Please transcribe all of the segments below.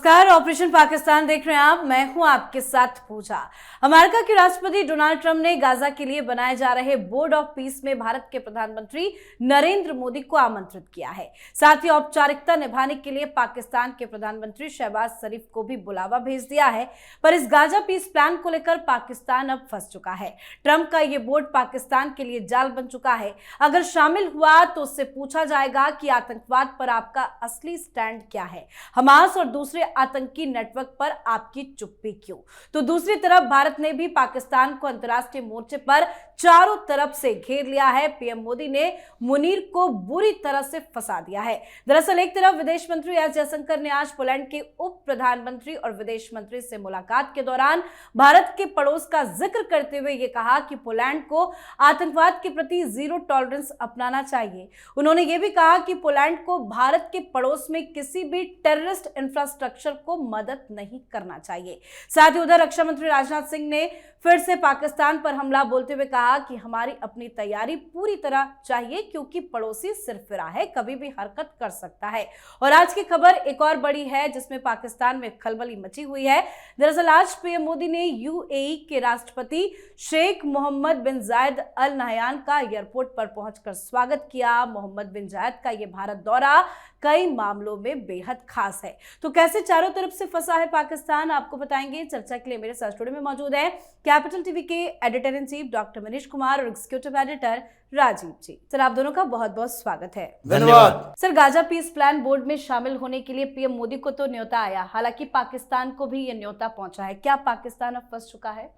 नमस्कार, ऑपरेशन पाकिस्तान देख रहे हैं आप। मैं हूं आपके साथ पूजा। अमेरिका के राष्ट्रपति डोनाल्ड ट्रंप ने गाजा के लिए बनाए जा रहे बोर्ड ऑफ पीस में भारत के प्रधानमंत्री नरेंद्र मोदी को आमंत्रित किया है। साथ ही औपचारिकता निभाने के लिए पाकिस्तान के प्रधानमंत्री शहबाज शरीफ को भी बुलावा भेज दिया है। पर इस गाजा पीस प्लान को लेकर पाकिस्तान अब फंस चुका है। ट्रंप का ये बोर्ड पाकिस्तान के लिए जाल बन चुका है। अगर शामिल हुआ तो उससे पूछा जाएगा कि आतंकवाद पर आपका असली स्टैंड क्या है, हमास और दूसरे आतंकी नेटवर्क पर आपकी चुप्पी क्यों। तो दूसरी तरफ भारत ने भी पाकिस्तान को अंतर्राष्ट्रीय मोर्चे पर चारों तरफ से घेर लिया है। पीएम मोदी ने मुनीर को बुरी तरह से फंसा दिया है। दरअसल एक तरफ विदेश मंत्री एस जयशंकर ने आज पोलैंड के उप प्रधानमंत्री और विदेश मंत्री से मुलाकात के दौरान भारत के पड़ोस का जिक्र करते हुए यह कहा कि पोलैंड को आतंकवाद के प्रति जीरो टॉलरेंस अपनाना चाहिए। उन्होंने यह भी कहा कि पोलैंड को भारत के पड़ोस में किसी भी टेररिस्ट इंफ्रास्ट्रक्चर को मदद नहीं करना चाहिए। साथ ही उधर रक्षा मंत्री राजनाथ सिंह ने फिर से पाकिस्तान पर हमला बोलते हुए कहा कि हमारी अपनी तैयारी पूरी तरह चाहिए, क्योंकि पड़ोसी सिरफिरा है, कभी भी हरकत कर सकता है। और आज की खबर एक और बड़ी है जिसमें पाकिस्तान में खलबली मची हुई है। दरअसल आज पीएम मोदी ने यूएई के राष्ट्रपति शेख मोहम्मद बिन जायद अल नहयान का एयरपोर्ट पर पहुंचकर स्वागत किया। मोहम्मद बिन जायद का यह भारत दौरा कई मामलों में बेहद खास है। तो कैसे चारों तरफ से फंसा है पाकिस्तान, आपको बताएंगे। चर्चा के लिए मेरे साथ स्टूडियो में मौजूद है कैपिटल टीवी के editor in chief doctor Manish Kumar और executive editor Rajiv ji. Sir, आप दोनों का बहुत बहुत स्वागत है। धन्यवाद। Sir, Gaza peace plan board में शामिल होने के लिए पीएम मोदी को तो न्योता आया, हालांकि पाकिस्तान को भी ये न्योता पहुंचा है। क्या पाकिस्तान अब फंस चुका है?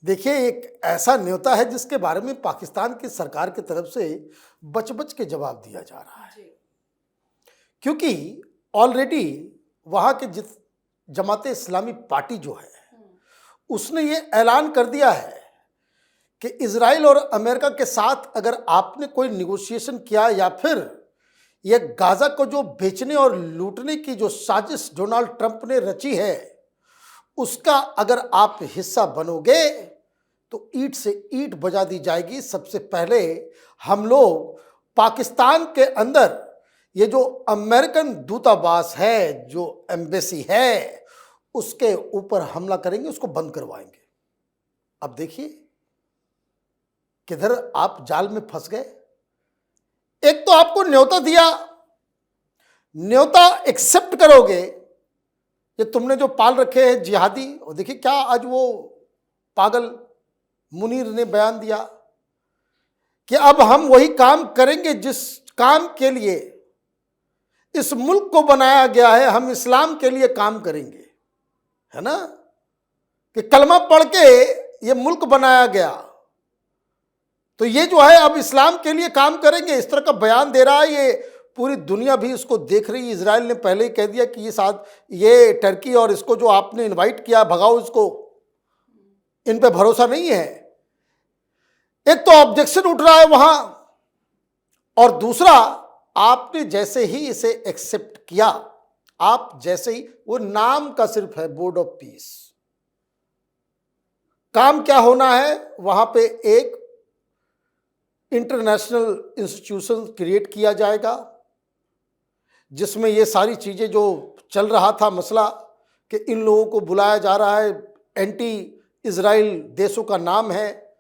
देखिए, एक ऐसा न्योता है जिसके बारे में पाकिस्तान की सरकार की तरफ से बच बच के जवाब दिया जा रहा है, क्योंकि ऑलरेडी वहाँ के जमाते इस्लामी पार्टी जो है उसने ये ऐलान कर दिया है कि इजराइल और अमेरिका के साथ अगर आपने कोई निगोशिएशन किया या फिर ये गाजा को जो बेचने और लूटने की जो साजिश डोनाल्ड ट्रंप ने रची है उसका अगर आप हिस्सा बनोगे तो ईंट से ईंट बजा दी जाएगी। सबसे पहले हम लोग पाकिस्तान के अंदर ये जो अमेरिकन दूतावास है, जो एम्बेसी है, उसके ऊपर हमला करेंगे, उसको बंद करवाएंगे। अब देखिए किधर आप जाल में फंस गए। एक तो आपको न्योता दिया, न्योता एक्सेप्ट करोगे, ये तुमने जो पाल रखे हैं जिहादी। और देखिए क्या आज वो पागल मुनीर ने बयान दिया कि अब हम वही काम करेंगे जिस काम के लिए इस मुल्क को बनाया गया है, हम इस्लाम के लिए काम करेंगे, है ना, कि कलमा पढ़ के ये मुल्क बनाया गया, तो ये जो है अब इस्लाम के लिए काम करेंगे, इस तरह का बयान दे रहा है। ये पूरी दुनिया भी इसको देख रही है। इजराइल ने पहले ही कह दिया कि ये टर्की और इसको जो आपने इनवाइट किया, भगाओ इसको, इन पे भरोसा नहीं है। एक तो ऑब्जेक्शन उठ रहा है वहां, और दूसरा आपने जैसे ही इसे एक्सेप्ट किया, आप जैसे ही, वो नाम का सिर्फ है बोर्ड ऑफ पीस, काम क्या होना है, वहां पे एक इंटरनेशनल इंस्टीट्यूशन क्रिएट किया जाएगा जिसमें ये सारी चीजें जो चल रहा था मसला कि इन लोगों को बुलाया जा रहा है, एंटी इजराइल देशों का नाम है,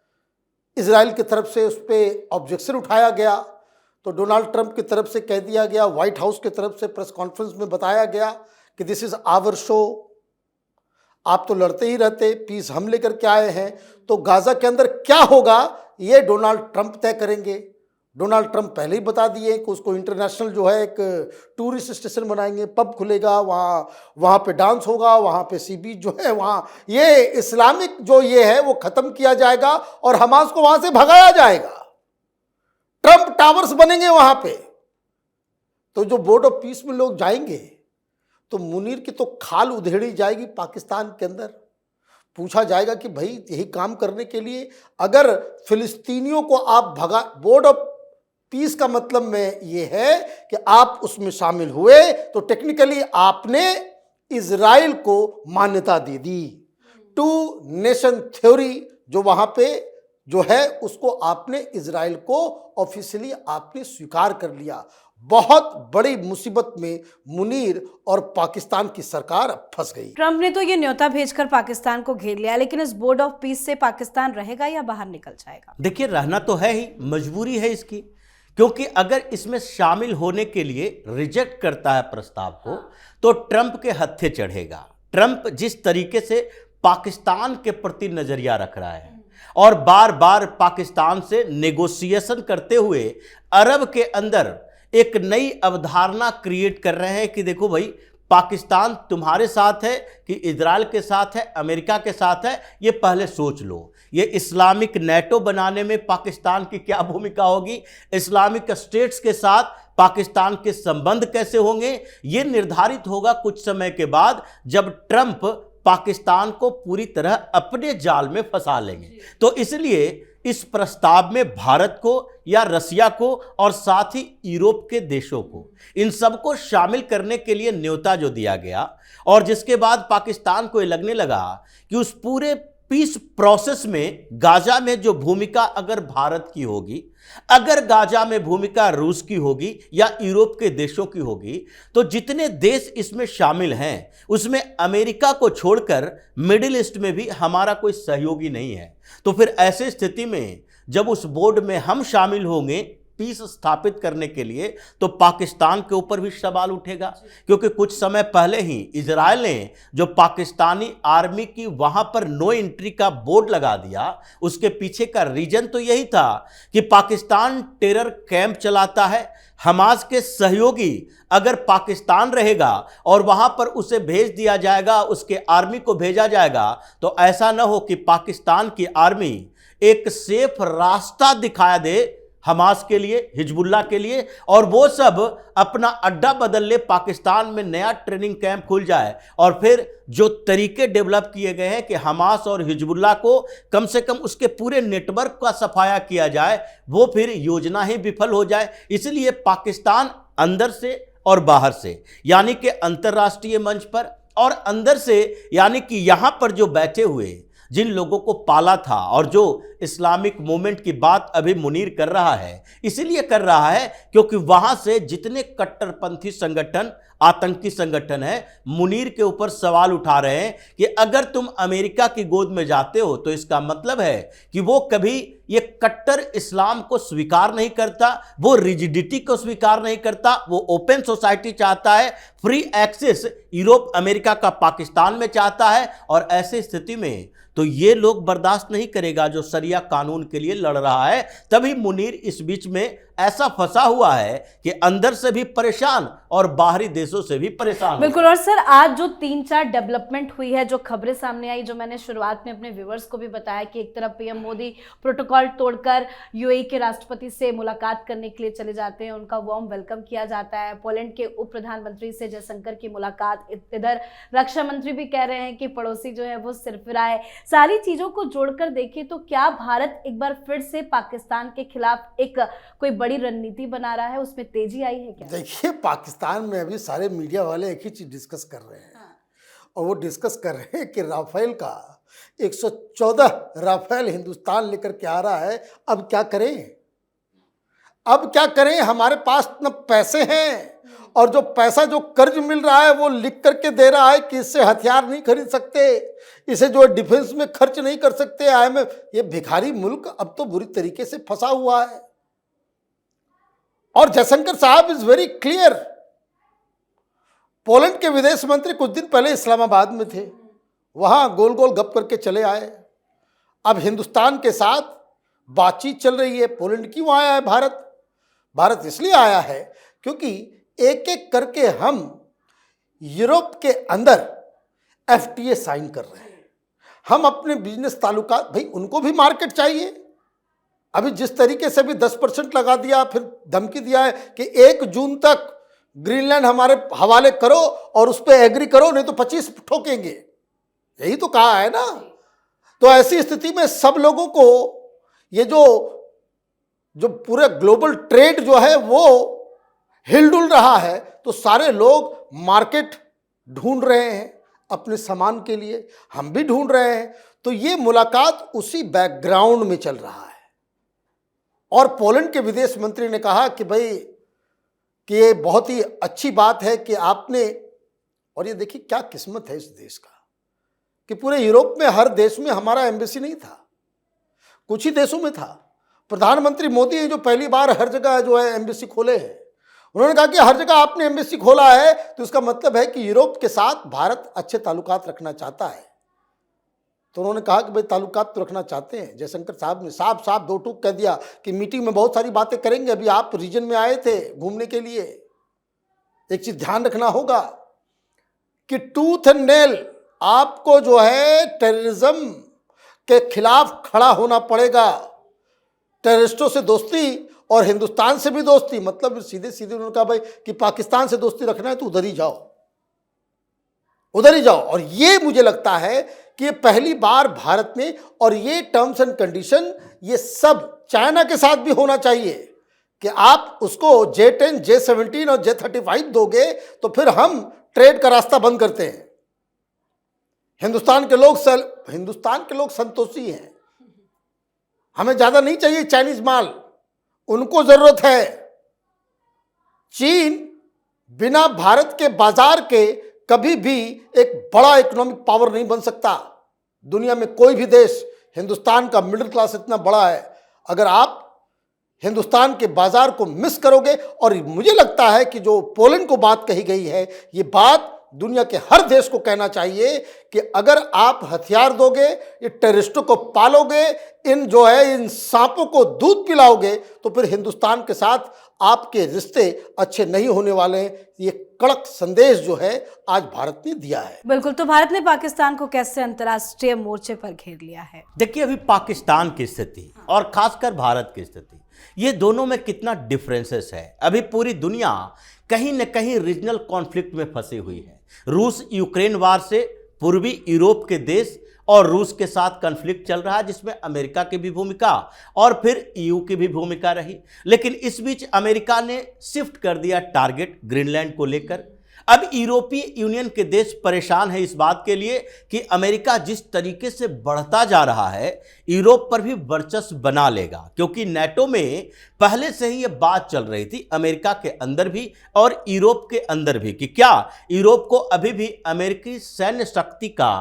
इजराइल की तरफ से उस पर ऑब्जेक्शन उठाया गया, तो डोनाल्ड ट्रंप की तरफ से कह दिया गया, व्हाइट हाउस की तरफ से प्रेस कॉन्फ्रेंस में बताया गया कि दिस इज आवर शो, आप तो लड़ते ही रहते, पीस हम लेकर के आए हैं, तो गाजा के अंदर क्या होगा ये डोनाल्ड ट्रंप तय करेंगे। डोनाल्ड ट्रंप पहले ही बता दिए कि उसको इंटरनेशनल जो है एक टूरिस्ट स्टेशन बनाएंगे, पब खुलेगा, वहाँ पे डांस होगा, वहाँ पे सी बीच जो है, वहाँ ये इस्लामिक जो ये है वो ख़त्म किया जाएगा और हमास को वहाँ से भगाया जाएगा, ट्रंप टावर्स बनेंगे वहाँ पे। तो जो बोर्ड ऑफ पीस में लोग जाएंगे तो मुनीर की तो खाल उधेड़ी जाएगी पाकिस्तान के अंदर। पूछा जाएगा कि भाई यही काम करने के लिए अगर फिलिस्तीनियों को आप भगा, बोर्ड ऑफ पीस का मतलब में ये है कि आप उसमें शामिल हुए तो टेक्निकली आपने इजराइल को मान्यता दे दी। टू नेशन थ्योरी जो वहां पे जो है उसको आपने इजराइल को ऑफिशियली आपने स्वीकार कर लिया। बहुत बड़ी मुसीबत में मुनीर और पाकिस्तान की सरकार अब फंस गई। ट्रंप ने तो ये न्योता भेजकर पाकिस्तान को घेर लिया, लेकिन इस बोर्ड ऑफ पीस से पाकिस्तान रहेगा या बाहर निकल जाएगा? देखिए, रहना तो है ही, मजबूरी है इसकी, क्योंकि अगर इसमें शामिल होने के लिए रिजेक्ट करता है प्रस्ताव को तो ट्रंप के हत्थे चढ़ेगा। ट्रंप जिस तरीके से पाकिस्तान के प्रति नजरिया रख रहा है और बार बार पाकिस्तान से नेगोशिएशन करते हुए अरब के अंदर एक नई अवधारणा क्रिएट कर रहे हैं कि देखो भाई, पाकिस्तान तुम्हारे साथ है कि इजराइल के साथ है, अमेरिका के साथ है, ये पहले सोच लो। ये इस्लामिक नेटो बनाने में पाकिस्तान की क्या भूमिका होगी, इस्लामिक स्टेट्स के साथ पाकिस्तान के संबंध कैसे होंगे, ये निर्धारित होगा कुछ समय के बाद, जब ट्रंप पाकिस्तान को पूरी तरह अपने जाल में फंसा लेंगे। तो इसलिए इस प्रस्ताव में भारत को या रसिया को और साथ ही यूरोप के देशों को, इन सबको शामिल करने के लिए न्योता जो दिया गया, और जिसके बाद पाकिस्तान को ये लगने लगा कि उस पूरे पीस प्रोसेस में गाजा में जो भूमिका अगर भारत की होगी, अगर गाजा में भूमिका रूस की होगी या यूरोप के देशों की होगी, तो जितने देश इसमें शामिल हैं उसमें अमेरिका को छोड़कर मिडिल ईस्ट में भी हमारा कोई सहयोगी नहीं है। तो फिर ऐसे स्थिति में जब उस बोर्ड में हम शामिल होंगे पीस स्थापित करने के लिए, तो पाकिस्तान के ऊपर भी सवाल उठेगा, क्योंकि कुछ समय पहले ही इजराइल ने जो पाकिस्तानी आर्मी की वहां पर नो एंट्री का बोर्ड लगा दिया, उसके पीछे का रीजन तो यही था कि पाकिस्तान टेरर कैंप चलाता है, हमास के सहयोगी अगर पाकिस्तान रहेगा और वहां पर उसे भेज दिया जाएगा, उसके आर्मी को भेजा जाएगा, तो ऐसा न हो कि पाकिस्तान की आर्मी एक सेफ रास्ता दिखाया दे हमास के लिए, हिजबुल्लाह के लिए, और वो सब अपना अड्डा बदल ले, पाकिस्तान में नया ट्रेनिंग कैंप खुल जाए, और फिर जो तरीके डेवलप किए गए हैं कि हमास और हिजबुल्लाह को कम से कम उसके पूरे नेटवर्क का सफाया किया जाए, वो फिर योजना ही विफल हो जाए। इसलिए पाकिस्तान अंदर से और बाहर से, यानी कि अंतर्राष्ट्रीय मंच पर, और अंदर से यानी कि यहां पर जो बैठे हुए जिन लोगों को पाला था, और जो इस्लामिक मूवमेंट की बात अभी मुनीर कर रहा है, इसीलिए कर रहा है क्योंकि वहां से जितने कट्टरपंथी संगठन, आतंकी संगठन है, मुनीर के ऊपर सवाल उठा रहे हैं कि अगर तुम अमेरिका की गोद में जाते हो तो इसका मतलब है कि वो कभी ये कट्टर इस्लाम को स्वीकार नहीं करता, वो रिजिडिटी को स्वीकार नहीं करता, वो ओपन सोसाइटी चाहता है, फ्री एक्सेस यूरोप अमेरिका का पाकिस्तान में चाहता है। और ऐसी स्थिति में तो ये लोग बर्दाश्त नहीं करेगा जो शरिया कानून के लिए लड़ रहा है। तभी मुनीर इस बीच में ऐसा फंसा हुआ है कि अंदर से भी परेशान और बाहरी देशों से भी परेशान। बिल्कुल। और सर, आज जो 3-4 डेवलपमेंट हुई है, जो खबरें सामने आई, जो मैंने शुरुआत में अपने व्यूवर्स को भी बताया कि एक तरफ पीएम मोदी प्रोटोकॉल तोड़कर यूएई के राष्ट्रपति से मुलाकात करने के लिए चले जाते हैं, उनका वार्म वेलकम किया जाता है। पोलैंड के उप प्रधानमंत्री से जयशंकर की मुलाकात, इधर रक्षा मंत्री भी कह रहे हैं कि पड़ोसी जो है वो सिरफिरा है। सारी चीजों को जोड़कर देखें तो क्या भारत एक बार फिर से पाकिस्तान के खिलाफ एक कोई बड़ी रणनीति बना रहा है, उसमें तेजी आई है क्या? देखिए, पाकिस्तान में अभी सारे मीडिया वाले एक ही चीज डिस्कस कर रहे हैं, और वो डिस्कस कर रहे हैं कि राफेल का 114 राफेल हिंदुस्तान लेकर के आ रहा है, अब क्या करें, अब क्या करें, हमारे पास न पैसे हैं, और जो पैसा जो कर्ज मिल रहा है वो लिख करके दे रहा है कि इससे हथियार नहीं खरीद सकते, इसे जो डिफेंस में खर्च नहीं कर सकते। IMF, ये भिखारी मुल्क अब तो बुरी तरीके से फंसा हुआ है। और जयशंकर साहब इज वेरी क्लियर। पोलैंड के विदेश मंत्री कुछ दिन पहले इस्लामाबाद में थे, वहां गोल गोल गप करके चले आए। अब हिंदुस्तान के साथ बातचीत चल रही है, पोलैंड की वहां आया है भारत। भारत इसलिए आया है क्योंकि एक एक करके हम यूरोप के अंदर FTA साइन कर रहे हैं। हम अपने बिजनेस ताल्लुकात, भाई उनको भी मार्केट चाहिए। अभी जिस तरीके से भी 10% लगा दिया, फिर धमकी दिया है कि 1 जून तक ग्रीनलैंड हमारे हवाले करो और उस पर एग्री करो, नहीं तो 25 ठोकेंगे, यही तो कहा है ना। तो ऐसी स्थिति में सब लोगों को ये जो पूरे ग्लोबल ट्रेड जो है वो हिलडुल रहा है, तो सारे लोग मार्केट ढूंढ रहे हैं अपने सामान के लिए, हम भी ढूंढ रहे हैं। तो ये मुलाकात उसी बैकग्राउंड में चल रहा है। और पोलैंड के विदेश मंत्री ने कहा कि भाई कि ये बहुत ही अच्छी बात है कि आपने, और ये देखिए क्या किस्मत है इस देश का कि पूरे यूरोप में हर देश में हमारा एम्बेसी नहीं था, कुछ ही देशों में था। प्रधानमंत्री मोदी ने जो पहली बार हर जगह जो है एम्बेसी खोले हैं, उन्होंने कहा कि हर जगह आपने एम्बेसी खोला है तो इसका मतलब है कि यूरोप के साथ भारत अच्छे ताल्लुकात रखना चाहता है। तो उन्होंने कहा कि भाई ताल्लुकात तो रखना चाहते हैं। जयशंकर साहब ने साफ साफ दो टूक कह दिया कि मीटिंग में बहुत सारी बातें करेंगे। अभी आप रीजन में आए थे घूमने के लिए, एक चीज ध्यान रखना होगा कि टूथ एंड नेल आपको जो है टेररिज्म के खिलाफ खड़ा होना पड़ेगा। टेररिस्टों से दोस्ती और हिंदुस्तान से भी दोस्ती, मतलब सीधे सीधे उन्होंने कहा भाई कि पाकिस्तान से दोस्ती रखना है तो उधर ही जाओ, उधर ही जाओ। और ये मुझे लगता है कि ये पहली बार भारत ने, और ये टर्म्स एंड कंडीशन ये सब चाइना के साथ भी होना चाहिए कि आप उसको J10, J17 और J35 दोगे तो फिर हम ट्रेड का रास्ता बंद करते हैं। हिंदुस्तान के लोग संतोषी हैं, हमें ज्यादा नहीं चाहिए चाइनीज माल, उनको जरूरत है। चीन बिना भारत के बाजार के कभी भी एक बड़ा इकोनॉमिक पावर नहीं बन सकता। दुनिया में कोई भी देश, हिंदुस्तान का मिडिल क्लास इतना बड़ा है, अगर आप हिंदुस्तान के बाजार को मिस करोगे, और मुझे लगता है कि जो पोलैंड को बात कही गई है, ये बात दुनिया के हर देश को कहना चाहिए कि अगर आप हथियार दोगे, ये टेररिस्टों को पालोगे, इन सांपों को दूध पिलाओगे, तो फिर हिंदुस्तान के साथ आपके रिश्ते अच्छे नहीं होने वाले हैं। ये कड़क संदेश जो है आज भारत ने दिया है। बिल्कुल, तो भारत ने पाकिस्तान को कैसे अंतर्राष्ट्रीय मोर्चे पर घेर लिया है? देखिए, अभी पाकिस्तान की स्थिति और खासकर भारत की स्थिति, ये दोनों में कितना डिफरेंसेस है। अभी पूरी दुनिया कहीं न कहीं रीजनल कॉन्फ्लिक्ट में फंसी हुई है। रूस यूक्रेन वार से पूर्वी यूरोप के देश और रूस के साथ कॉन्फ्लिक्ट चल रहा है, जिसमें अमेरिका की भी भूमिका और फिर ईयू की भी भूमिका रही। लेकिन इस बीच अमेरिका ने शिफ्ट कर दिया टारगेट ग्रीनलैंड को लेकर। अब यूरोपीय यूनियन के देश परेशान है इस बात के लिए कि अमेरिका जिस तरीके से बढ़ता जा रहा है, यूरोप पर भी वर्चस्व बना लेगा, क्योंकि नेटो में पहले से ही यह बात चल रही थी अमेरिका के अंदर भी और यूरोप के अंदर भी कि क्या यूरोप को अभी भी अमेरिकी सैन्य शक्ति का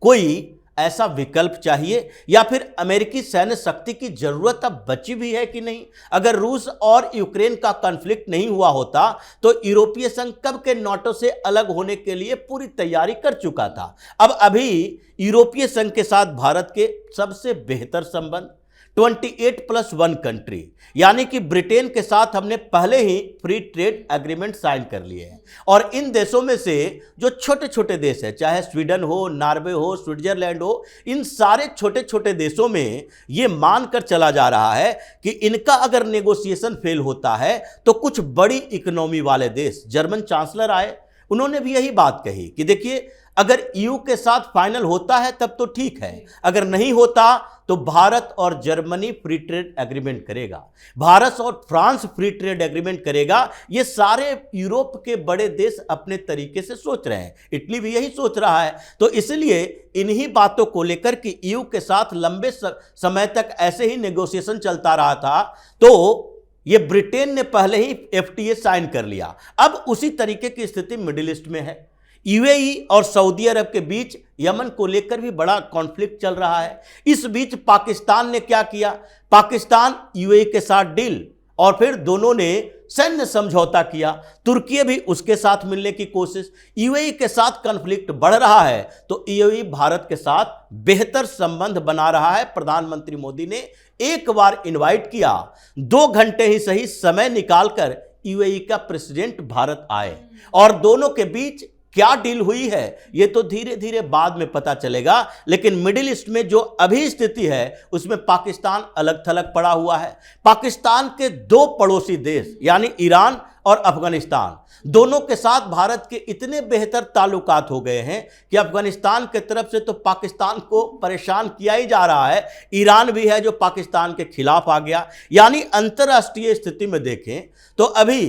कोई ऐसा विकल्प चाहिए, या फिर अमेरिकी सैन्य शक्ति की जरूरत अब बची भी है कि नहीं। अगर रूस और यूक्रेन का कॉन्फ्लिक्ट नहीं हुआ होता तो यूरोपीय संघ कब के नाटो से अलग होने के लिए पूरी तैयारी कर चुका था। अब अभी यूरोपीय संघ के साथ भारत के सबसे बेहतर संबंध, 28+1 कंट्री, यानी कि ब्रिटेन के साथ हमने पहले ही फ्री ट्रेड एग्रीमेंट साइन कर लिए हैं। और इन देशों में से जो छोटे छोटे देश हैं, चाहे स्वीडन हो, नॉर्वे हो, स्विट्जरलैंड हो, इन सारे छोटे छोटे देशों में ये मानकर चला जा रहा है कि इनका अगर नेगोशिएशन फेल होता है तो कुछ बड़ी इकोनॉमी वाले देश, जर्मन चांसलर आए, उन्होंने भी यही बात कही कि देखिए, अगर ईयू के साथ फाइनल होता है तब तो ठीक है, अगर नहीं होता तो भारत और जर्मनी फ्री ट्रेड एग्रीमेंट करेगा, भारत और फ्रांस फ्री ट्रेड एग्रीमेंट करेगा। ये सारे यूरोप के बड़े देश अपने तरीके से सोच रहे हैं, इटली भी यही सोच रहा है। तो इसलिए इन्हीं बातों को लेकर कि ईयू के साथ लंबे समय तक ऐसे ही नेगोशिएशन चलता रहा था, तो ये ब्रिटेन ने पहले ही एफटीए साइन कर लिया। अब उसी तरीके की स्थिति मिडिल ईस्ट में है। यूएई और सऊदी अरब के बीच यमन को लेकर भी बड़ा कॉन्फ्लिक्ट चल रहा है। इस बीच पाकिस्तान ने क्या किया, पाकिस्तान यूएई के साथ डील और फिर दोनों ने सैन्य समझौता किया। तुर्की भी उसके साथ मिलने की कोशिश। यूएई के साथ कॉन्फ्लिक्ट बढ़ रहा है तो यूएई भारत के साथ बेहतर संबंध बना रहा है। प्रधानमंत्री मोदी ने एक बार इनवाइट किया, 2 घंटे ही सही समय निकालकर यूएई का प्रेसिडेंट भारत आए और दोनों के बीच क्या डील हुई है ये तो धीरे धीरे बाद में पता चलेगा। लेकिन मिडिल ईस्ट में जो अभी स्थिति है उसमें पाकिस्तान अलग थलग पड़ा हुआ है। पाकिस्तान के 2 पड़ोसी देश यानी ईरान और अफगानिस्तान, दोनों के साथ भारत के इतने बेहतर ताल्लुकात हो गए हैं कि अफगानिस्तान के तरफ से तो पाकिस्तान को परेशान किया ही जा रहा है। ईरान भी है जो पाकिस्तान के खिलाफ आ गया। यानी अंतर्राष्ट्रीय स्थिति में देखें तो अभी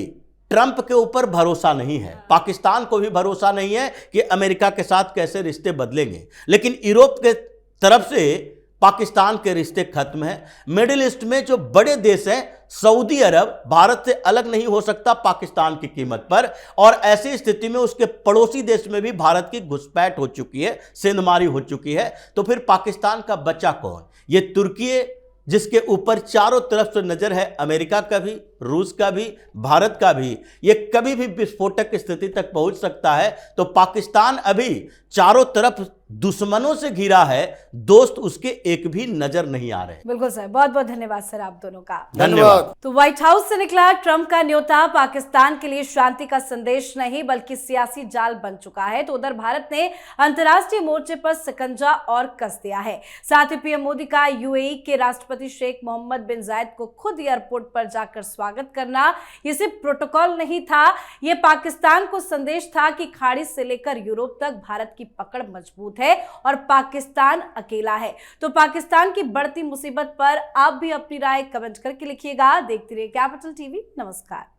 ट्रंप के ऊपर भरोसा नहीं है, पाकिस्तान को भी भरोसा नहीं है कि अमेरिका के साथ कैसे रिश्ते बदलेंगे। लेकिन यूरोप के तरफ से पाकिस्तान के रिश्ते खत्म हैं। मिडिल ईस्ट में जो बड़े देश हैं, सऊदी अरब भारत से अलग नहीं हो सकता पाकिस्तान की कीमत पर, और ऐसी स्थिति में उसके पड़ोसी देश में भी भारत की घुसपैठ हो चुकी है, सेंधमारी हो चुकी है। तो फिर पाकिस्तान का बचा कौन? ये तुर्की जिसके ऊपर चारों तरफ से नजर है, अमेरिका का भी, रूस का भी, भारत का भी। ये कभी भी विस्फोटक स्थिति तक पहुंच सकता है। तो पाकिस्तान अभी चारों तरफ दुश्मनों से घिरा है, दोस्त उसके एक भी नजर नहीं आ रहे। बिल्कुल सर, बहुत बहुत धन्यवाद सर आप दोनों का। धन्यवाद। तो व्हाइट हाउस से निकला ट्रंप का न्योता पाकिस्तान के लिए शांति का संदेश नहीं बल्कि सियासी जाल बन चुका है। तो उधर भारत ने अंतर्राष्ट्रीय मोर्चे पर शिकंजा और कस दिया है। साथ ही पीएम मोदी का यूएई के राष्ट्रपति शेख मोहम्मद बिन जायद को खुद एयरपोर्ट पर जाकर स्वागत करना, ये सिर्फ प्रोटोकॉल नहीं था, ये पाकिस्तान को संदेश था कि खाड़ी से लेकर यूरोप तक भारत की पकड़ मजबूत है और पाकिस्तान अकेला है। तो पाकिस्तान की बढ़ती मुसीबत पर आप भी अपनी राय कमेंट करके लिखिएगा। देखते रहिए कैपिटल टीवी। नमस्कार।